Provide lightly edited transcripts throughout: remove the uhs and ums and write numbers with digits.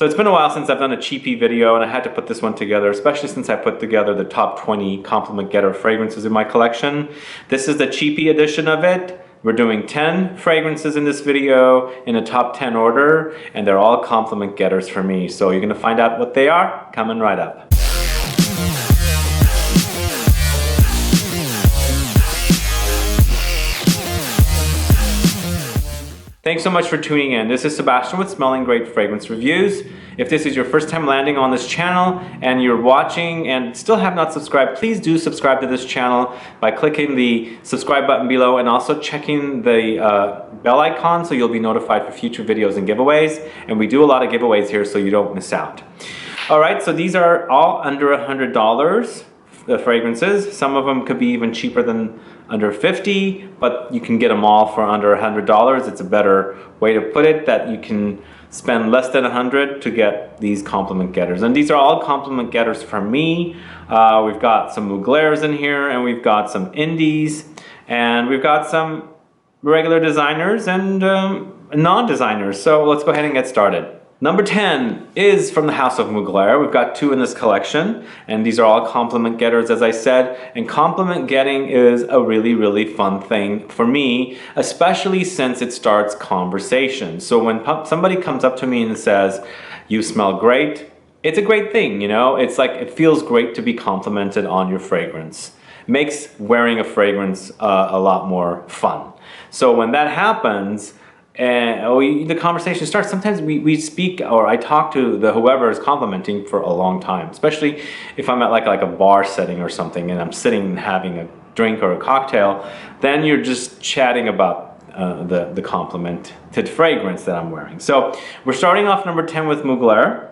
So it's been a while since I've done a cheapie video, and I had to put this one together, especially since I put together the top 20 compliment getter fragrances in my collection. This is the cheapie edition of it. We're doing 10 fragrances in this video in a top 10 order, and they're all compliment getters for me. So you're gonna find out what they are coming right up. Thanks so much for tuning in. This is Sebastian with Smelling Great Fragrance Reviews. If this is your first time landing on this channel and you're watching and still have not subscribed, please do subscribe to this channel by clicking the subscribe button below and also checking the bell icon so you'll be notified for future videos and giveaways. And we do a lot of giveaways here so you don't miss out. All right, so these are all under $100. The fragrances. Some of them could be even cheaper than under $50, but you can get them all for under $100. It's a better way to put it, that you can spend less than $100 to get these compliment getters. And these are all compliment getters for me. We've got some Muglers in here, and we've got some indies, and we've got some regular designers and non-designers. So let's go ahead and get started. Number 10 is from the House of Mugler. We've got 2 in this collection, and these are all compliment getters, as I said. And compliment getting is a really, really fun thing for me, especially since it starts conversation. So when somebody comes up to me and says, "You smell great," it's a great thing, you know? It's like, it feels great to be complimented on your fragrance. Makes wearing a fragrance a lot more fun. So when that happens, and the conversation starts. Sometimes we speak, or I talk to whoever is complimenting for a long time, especially if I'm at like a bar setting or something and I'm sitting and having a drink or a cocktail. Then you're just chatting about the complimented fragrance that I'm wearing. So we're starting off number 10 with Mugler,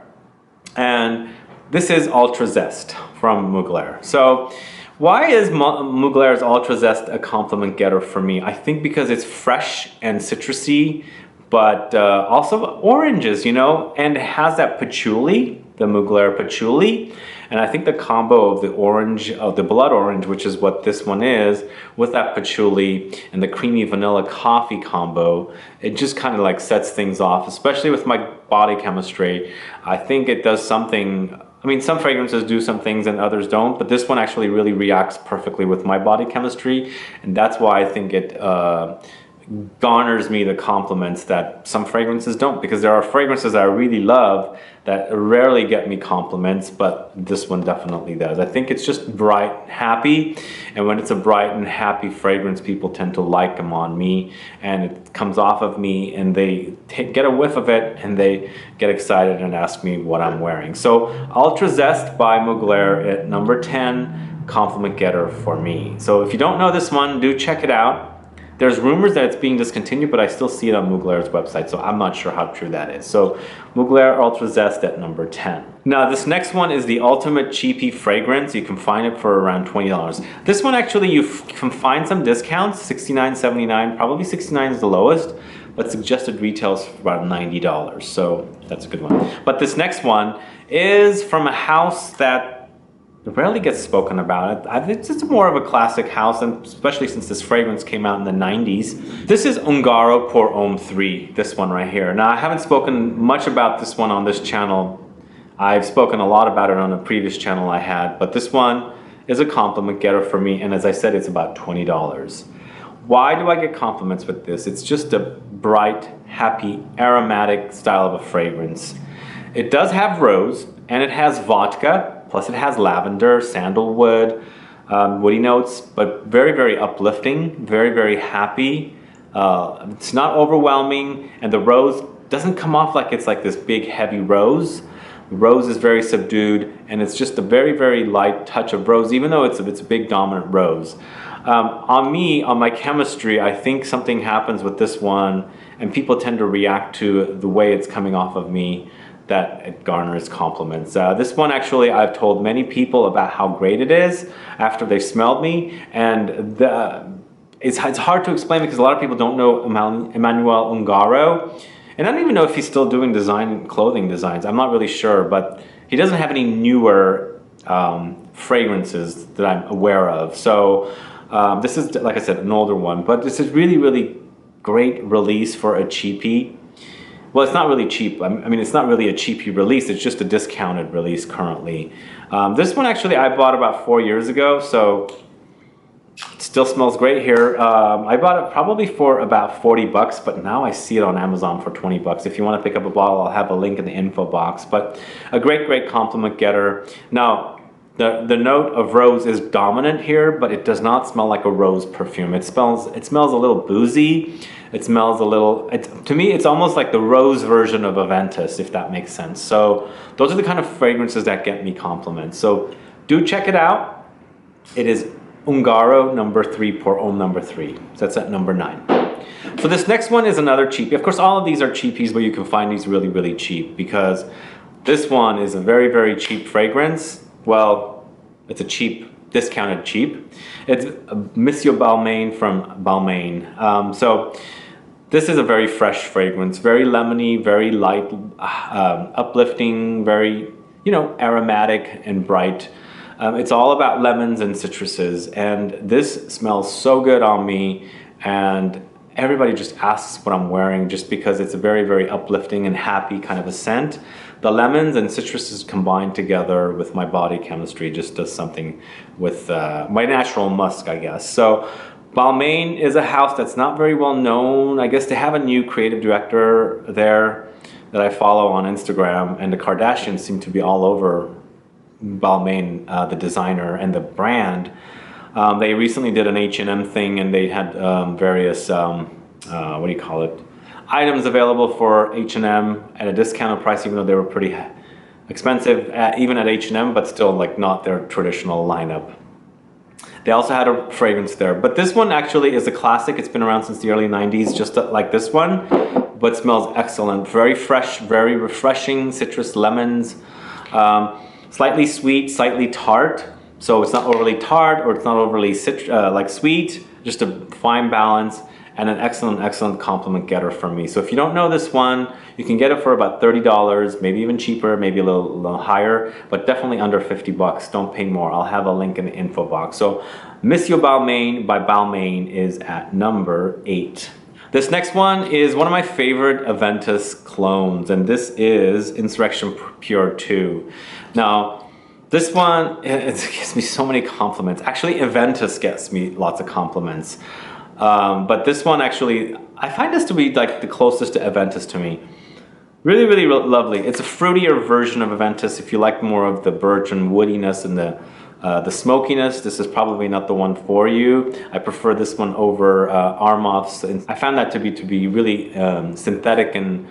and this is Ultra Zest from Mugler. So why is Mugler's Ultra Zest a compliment getter for me? I think because it's fresh and citrusy, but also oranges, you know, and it has that patchouli, the Mugler patchouli. And I think the combo of the orange, of the blood orange, which is what this one is, with that patchouli and the creamy vanilla coffee combo, it just kind of like sets things off, especially with my body chemistry. I think it does something. I mean, some fragrances do some things and others don't, but this one actually really reacts perfectly with my body chemistry, and that's why I think it garners me the compliments that some fragrances don't, because there are fragrances I really love that rarely get me compliments, but this one definitely does. I think it's just bright, happy, and when it's a bright and happy fragrance, people tend to like them on me, and it comes off of me, and they get a whiff of it, and they get excited and ask me what I'm wearing. So Ultra Zest by Mugler at number 10, compliment getter for me. So if you don't know this one, do check it out. There's rumors that it's being discontinued, but I still see it on Mugler's website, so I'm not sure how true that is. So Mugler Ultra Zest at number 10. Now this next one is the ultimate cheapie fragrance. You can find it for around $20. This one actually you can find some discounts, $69, $79, probably $69 is the lowest, but suggested retails for about $90. So that's a good one. But this next one is from a house that rarely gets spoken about. It's more of a classic house, and especially since this fragrance came out in the 90s. This is UNGARO Pour Homme 3, this one right here. Now I haven't spoken much about this one on this channel. I've spoken a lot about it on a previous channel I had, but this one is a compliment getter for me, and as I said, it's about $20. Why do I get compliments with this? It's just a bright, happy, aromatic style of a fragrance. It does have rose, and it has vodka, plus it has lavender, sandalwood, woody notes, but very, very uplifting, very, very happy. It's not overwhelming, and the rose doesn't come off like it's like this big, heavy rose. The rose is very subdued, and it's just a very, very light touch of rose, even though it's a big dominant rose. On me, on my chemistry, I think something happens with this one, and people tend to react to the way it's coming off of me, that it garners compliments. This one actually, I've told many people about how great it is after they smelled me, and it's hard to explain because a lot of people don't know Emmanuel Ungaro, and I don't even know if he's still doing clothing designs. I'm not really sure, but he doesn't have any newer fragrances that I'm aware of. So this is, like I said, an older one, but this is really, really great release for a cheapie. well, it's not really cheap. I mean, it's not really a cheap release. It's just a discounted release currently. This one actually I bought about 4 years ago, so it still smells great here. I bought it probably for about 40 bucks, but now I see it on Amazon for 20 bucks. If you want to pick up a bottle, I'll have a link in the info box. But a great compliment getter. Now, the note of rose is dominant here, but it does not smell like a rose perfume. It smells a little boozy. It smells a little, to me, it's almost like the rose version of Aventus, if that makes sense. So those are the kind of fragrances that get me compliments. So do check it out. It is UNGARO number 3 pour homme number 3. So that's at number 9. So this next one is another cheapie. Of course, all of these are cheapies, but you can find these really cheap because this one is a very cheap fragrance. Well, it's a cheap, discounted cheap. It's Monsieur Balmain from Balmain. So this is a very fresh fragrance, very lemony, very light, uplifting, very, you know, aromatic and bright. It's all about lemons and citruses, and this smells so good on me, and everybody just asks what I'm wearing just because it's a very uplifting and happy kind of a scent. The lemons and citruses combined together with my body chemistry just does something with my natural musk, I guess. So Balmain is a house that's not very well known. I guess they have a new creative director there that I follow on Instagram, and the Kardashians seem to be all over Balmain, the designer and the brand. They recently did an H&M thing, and they had various, what do you call it, items available for H&M at a discounted price, even though they were pretty expensive, even at H&M, but still like not their traditional lineup. They also had a fragrance there, but this one actually is a classic. It's been around since the early 90s, just like this one, but smells excellent. Very fresh, very refreshing, citrus, lemons, slightly sweet, slightly tart. So it's not overly tart or it's not overly like sweet, just a fine balance, and an excellent compliment getter from me. So if you don't know this one, you can get it for about $30, maybe even cheaper, maybe a little higher, but definitely under 50 bucks. Don't pay more. I'll have a link in the info box. So Monsieur Balmain by Balmain is at number 8. This next one is one of my favorite Aventus clones, and this is Insurrection Pure 2. Now, this one, it gives me so many compliments. Actually, Aventus gets me lots of compliments. But this one actually, I find this to be like the closest to Aventus to me. Really lovely. It's a fruitier version of Aventus. If you like more of the birch and woodiness and the smokiness, this is probably not the one for you. I prefer this one over Armoff's. I found that to be really synthetic and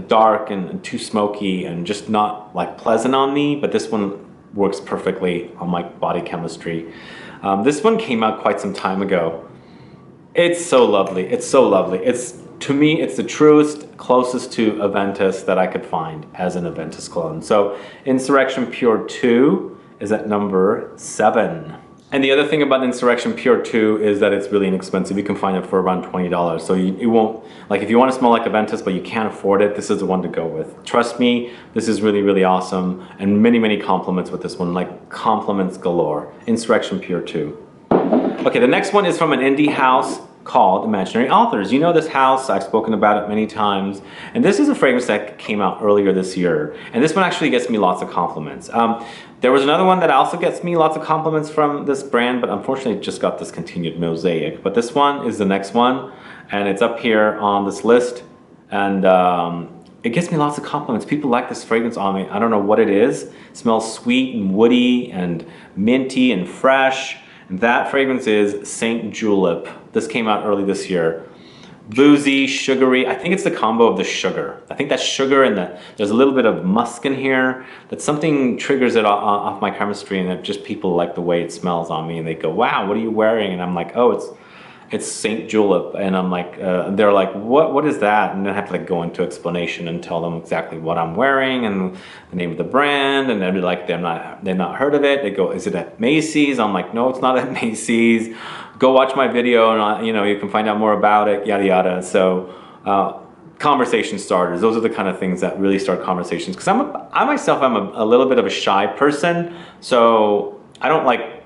dark and too smoky and just not like pleasant on me, but this one works perfectly on my body chemistry. This one came out quite some time ago. It's so lovely. It's so lovely. To me, it's the truest, closest to Aventus that I could find as an Aventus clone. So Insurrection Pure 2 is at number 7. And the other thing about Insurrection Pure 2 is that it's really inexpensive. You can find it for around $20. So you won't, like if you want to smell like Aventus but you can't afford it, this is the one to go with. Trust me, this is really awesome. And many compliments with this one, like compliments galore. Insurrection Pure 2. Okay, the next one is from an indie house called Imaginary Authors. You know this house, I've spoken about it many times, and this is a fragrance that came out earlier this year, and this one actually gets me lots of compliments. There was another one that also gets me lots of compliments from this brand, but unfortunately it just got discontinued, Mosaic. But this one is the next one, and it's up here on this list, and it gets me lots of compliments. People like this fragrance on me. I don't know what it is. It smells sweet and woody and minty and fresh. That fragrance is Saint Julep. This came out early this year. Boozy, sugary. I think it's the combo of the sugar. I think that sugar and there's a little bit of musk in here. That something triggers it off my chemistry, and that just people like the way it smells on me, and they go, "Wow, what are you wearing?" And I'm like, "Oh, it's Saint Julep." And I'm like, they're like, "What is that?" And then I have to like go into explanation and tell them exactly what I'm wearing and the name of the brand, and they're like, they've not heard of it. They go, "Is it at Macy's?" I'm like, "No, it's not at Macy's. Go watch my video, and you can find out more about it." Yada yada. So conversation starters. Those are the kind of things that really start conversations. Because I myself, I'm a little bit of a shy person, so I don't like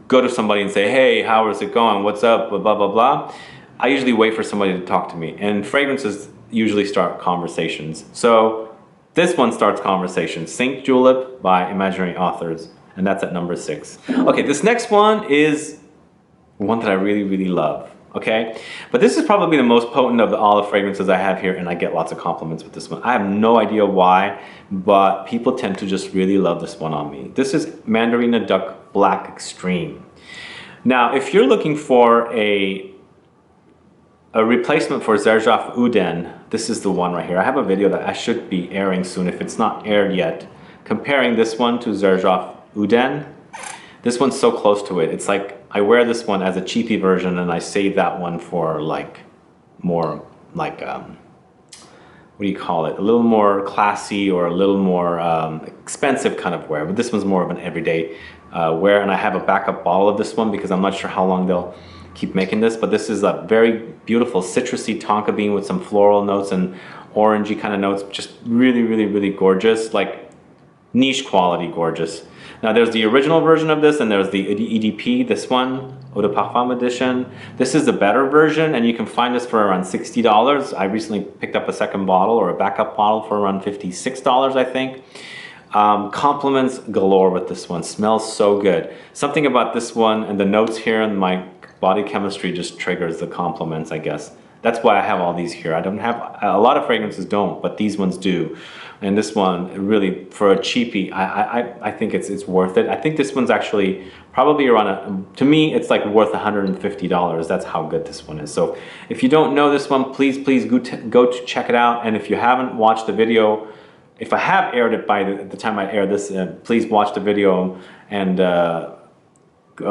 go to somebody and say, "Hey, how is it going? What's up? Blah blah blah." I usually wait for somebody to talk to me, and fragrances usually start conversations. So this one starts conversations. Saint Julep by Imaginary Authors, and that's at number 6. Okay, this next one is one that I really, really love. Okay, but this is probably the most potent of all the fragrances I have here, and I get lots of compliments with this one. I have no idea why, but people tend to just really love this one on me. This is Mandarina Duck Black Extreme. Now, if you're looking for a replacement for Xerjoff Uden, this is the one right here. I have a video that I should be airing soon if it's not aired yet, comparing this one to Xerjoff Uden. This one's so close to it. It's like I wear this one as a cheapy version and I save that one for like more like, what do you call it? A little more classy or a little more expensive kind of wear. But this one's more of an everyday wear, and I have a backup bottle of this one because I'm not sure how long they'll keep making this, but this is a very beautiful citrusy tonka bean with some floral notes and orangey kind of notes. Just really, really, really gorgeous, like niche quality gorgeous. Now there's the original version of this and there's the EDP, this one, Eau de Parfum edition. This is the better version and you can find this for around $60. I recently picked up a second bottle or a backup bottle for around $56, I think. Compliments galore with this one, smells so good. Something about this one and the notes here and my body chemistry just triggers the compliments, I guess. That's why I have all these here. I don't have, a lot of fragrances don't, but these ones do. And this one, really, for a cheapie, I think it's worth it. I think this one's actually probably around, to me, it's like worth $150. That's how good this one is. So if you don't know this one, please go to check it out. And if you haven't watched the video, if I have aired it by the time I air this, please watch the video and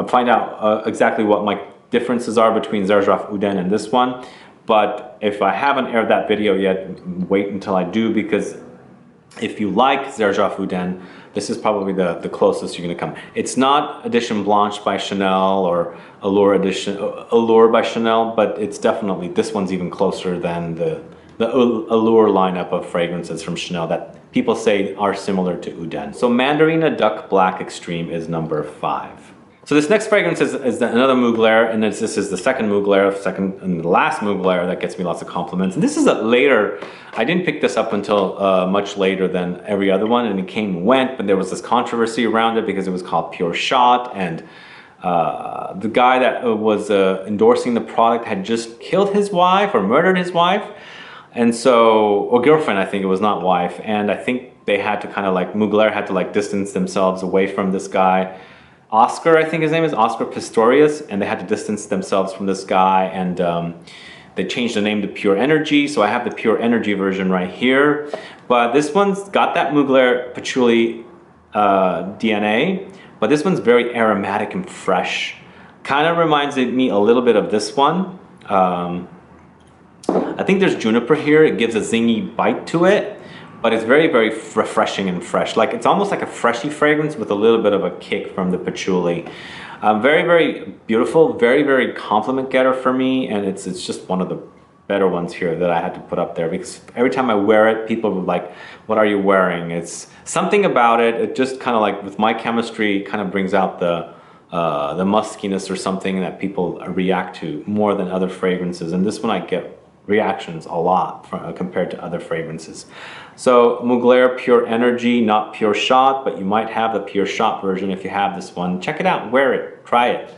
find out exactly what my differences are between Xerjoff Uden and this one. But if I haven't aired that video yet, wait until I do, because if you like Xerjoff Uden, this is probably the closest you're going to come. It's not Edition Blanche by Chanel or Allure by Chanel, but it's definitely, this one's even closer than the Allure lineup of fragrances from Chanel that people say are similar to Uden. So Mandarina Duck Black Extreme is number 5. So this next fragrance is another Mugler, and this is the second Mugler, and the last Mugler that gets me lots of compliments. And this is a later, I didn't pick this up until much later than every other one, and it came and went, but there was this controversy around it because it was called Pure Shot, and the guy that was endorsing the product had just killed his wife or murdered his wife, and so, or girlfriend, I think it was, not wife, and I think they had to kind of like, Mugler had to like distance themselves away from this guy. Oscar, I think his name is, Oscar Pistorius, and they had to distance themselves from this guy, and they changed the name to Pure Energy, so I have the Pure Energy version right here. But this one's got that Mugler patchouli DNA, but this one's very aromatic and fresh. Kind of reminds me a little bit of this one. I think there's juniper here, it gives a zingy bite to it. But it's very, very refreshing and fresh. Like, it's almost like a freshy fragrance with a little bit of a kick from the patchouli. Very, very beautiful, very, very compliment getter for me, and it's just one of the better ones here that I had to put up there, because every time I wear it, people were like, what are you wearing? It's something about it, it just kind of like, with my chemistry, kind of brings out the muskiness or something that people react to more than other fragrances. And this one I get reactions a lot compared to other fragrances. So Mugler Pure Energy, not Pure Shot, but you might have the Pure Shot version if you have this one. Check it out, wear it, try it.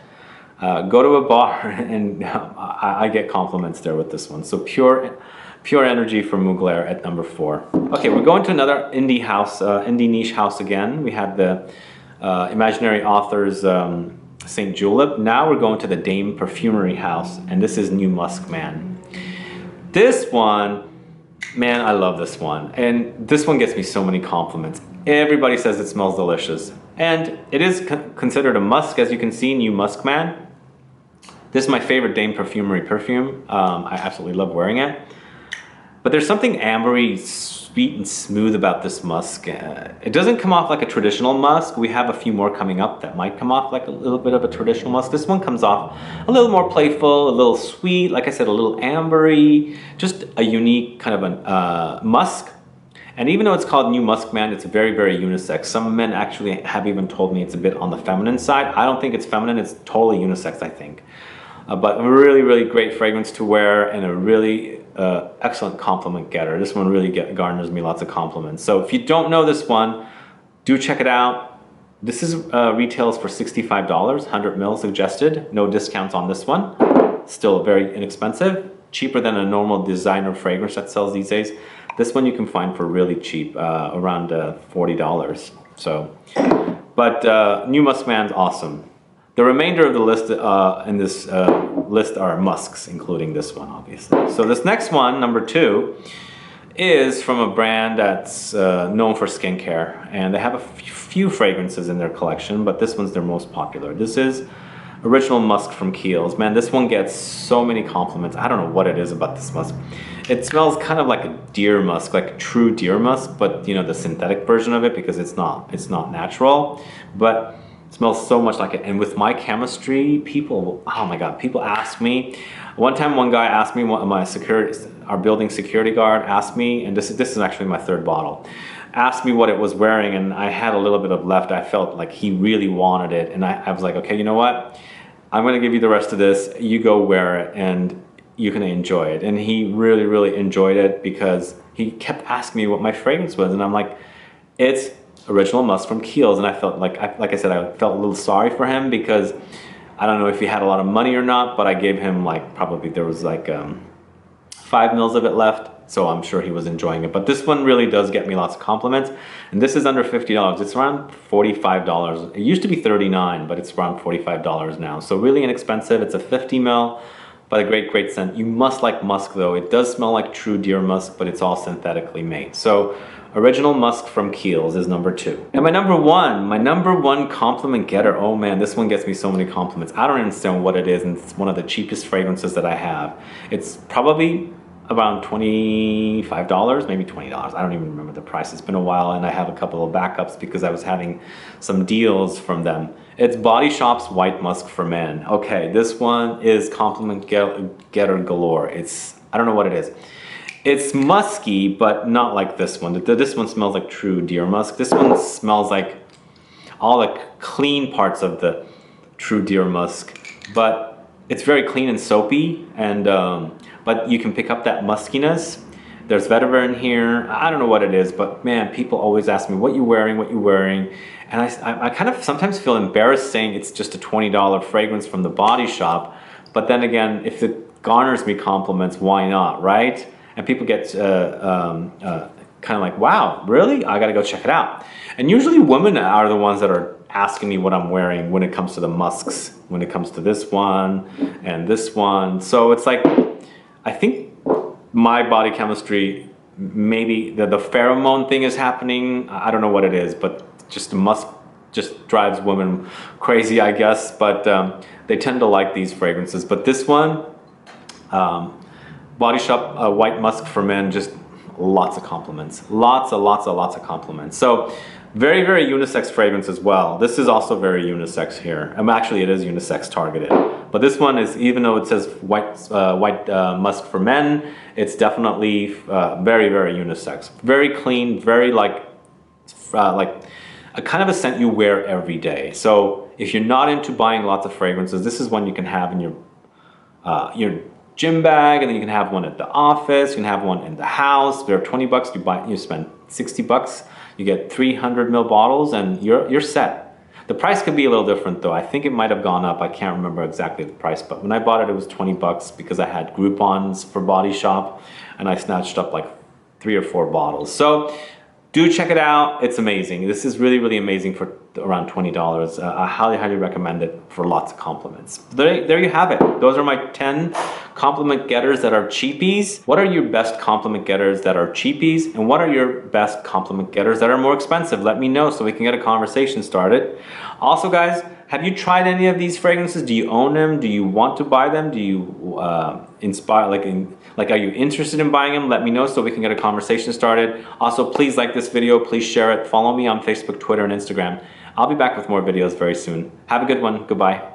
Go to a bar and I get compliments there with this one. So Pure Energy from Mugler at number 4. Okay, we're going to another indie house, indie niche house again. We had the Imaginary Authors Saint Julep. Now we're going to the Dame Perfumery house, and this is New Musk Man. This one, man, I love this one. And this one gets me so many compliments. Everybody says it smells delicious. And it is considered a musk, as you can see, New Musk Man. This is my favorite Dame Perfumery perfume. I absolutely love wearing it. But there's something ambery, sweet and smooth about this musk. It doesn't come off like a traditional musk. We have a few more coming up that might come off like a little bit of a traditional musk. This one comes off a little more playful, a little sweet, like I said, a little ambery, just a unique kind of a musk. And even though it's called New Musk Man, it's very, very unisex. Some men actually have even told me it's a bit on the feminine side. I don't think it's feminine, it's totally unisex, I think. But a really, really great fragrance to wear, and a really excellent compliment getter. This one really garners me lots of compliments. So if you don't know this one, do check it out. This is retails for $65, 100 ml suggested. No discounts on this one. Still very inexpensive, cheaper than a normal designer fragrance that sells these days. This one you can find for really cheap, around $40. So, but New Muskman's awesome. The remainder of the list in this list are musks, including this one, obviously. So this next one, number 2, is from a brand that's known for skincare, and they have a few fragrances in their collection, but this one's their most popular. This is Original Musk from KIEHL'S. Man, this one gets so many compliments. I don't know what it is about this musk. It smells kind of like a deer musk, like a true deer musk, but you know, the synthetic version of it, because it's not natural, but it smells so much like it. And with my chemistry, people, oh my God, people ask me. One time, one guy asked me, our building security guard asked me, and this is actually my 3rd bottle, asked me what it was wearing, and I had a little bit of left. I felt like he really wanted it, and I was like, okay, you know what? I'm gonna give you the rest of this. You go wear it, and you can enjoy it. And he really, really enjoyed it because he kept asking me what my fragrance was, and I'm like, it's Original Musk from KIEHL'S. And I felt like I said, I felt a little sorry for him because I don't know if he had a lot of money or not, but I gave him like, probably there was like 5 mils of it left. So I'm sure he was enjoying it. But this one really does get me lots of compliments. And this is under $50. It's around $45. It used to be $39, but it's around $45 now. So really inexpensive. It's a 50 mil, but a great, great scent. You must like musk though. It does smell like true deer musk, but it's all synthetically made. So Original Musk from KIEHL'S is number 2. And my number one compliment getter. Oh man, this one gets me so many compliments. I don't understand what it is, and it's one of the cheapest fragrances that I have. It's probably around $25, maybe $20. I don't even remember the price. It's been a while, and I have a couple of backups because I was having some deals from them. It's Body Shop's White Musk for Men. Okay, this one is compliment getter galore. I don't know what it is. It's musky, but not like this one. This one smells like true deer musk. This one smells like all the clean parts of the true deer musk, but it's very clean and soapy, and but you can pick up that muskiness. There's vetiver in here. I don't know what it is, but man, people always ask me, what you wearing, and I kind of sometimes feel embarrassed saying it's just a $20 fragrance from the Body Shop, but then again, if it garners me compliments, why not, right? And people get kind of like, wow, really? I gotta go check it out. And usually women are the ones that are asking me what I'm wearing when it comes to the musks, when it comes to this one and this one. So it's like, I think my body chemistry, maybe the pheromone thing is happening. I don't know what it is, but just the musk just drives women crazy, I guess. But they tend to like these fragrances. But this one, Body Shop White Musk for Men, just lots of compliments. Lots of compliments. So very, very unisex fragrance as well. This is also very unisex here. Actually, it is unisex targeted. But this one is, even though it says white musk for men, it's definitely very, very unisex. Very clean, very like a kind of a scent you wear every day. So if you're not into buying lots of fragrances, this is one you can have in your gym bag, and then you can have one at the office, you can have one in the house. They're 20 bucks, you spend 60 bucks, you get 300 ml bottles, and you're set. The price could be a little different though. I think it might have gone up. I can't remember exactly the price, but when I bought it, it was 20 bucks because I had Groupons for Body Shop, and I snatched up like 3 or 4 bottles. So do check it out. It's amazing. This is really, really amazing for around $20. I highly, highly recommend it for lots of compliments. There you have it. Those are my 10 compliment getters that are cheapies. What are your best compliment getters that are cheapies? And what are your best compliment getters that are more expensive? Let me know so we can get a conversation started. Also, guys, have you tried any of these fragrances? Do you own them? Do you want to buy them? Do you are you interested in buying them? Let me know so we can get a conversation started. Also, please like this video, please share it. Follow me on Facebook, Twitter, and Instagram. I'll be back with more videos very soon. Have a good one. Goodbye.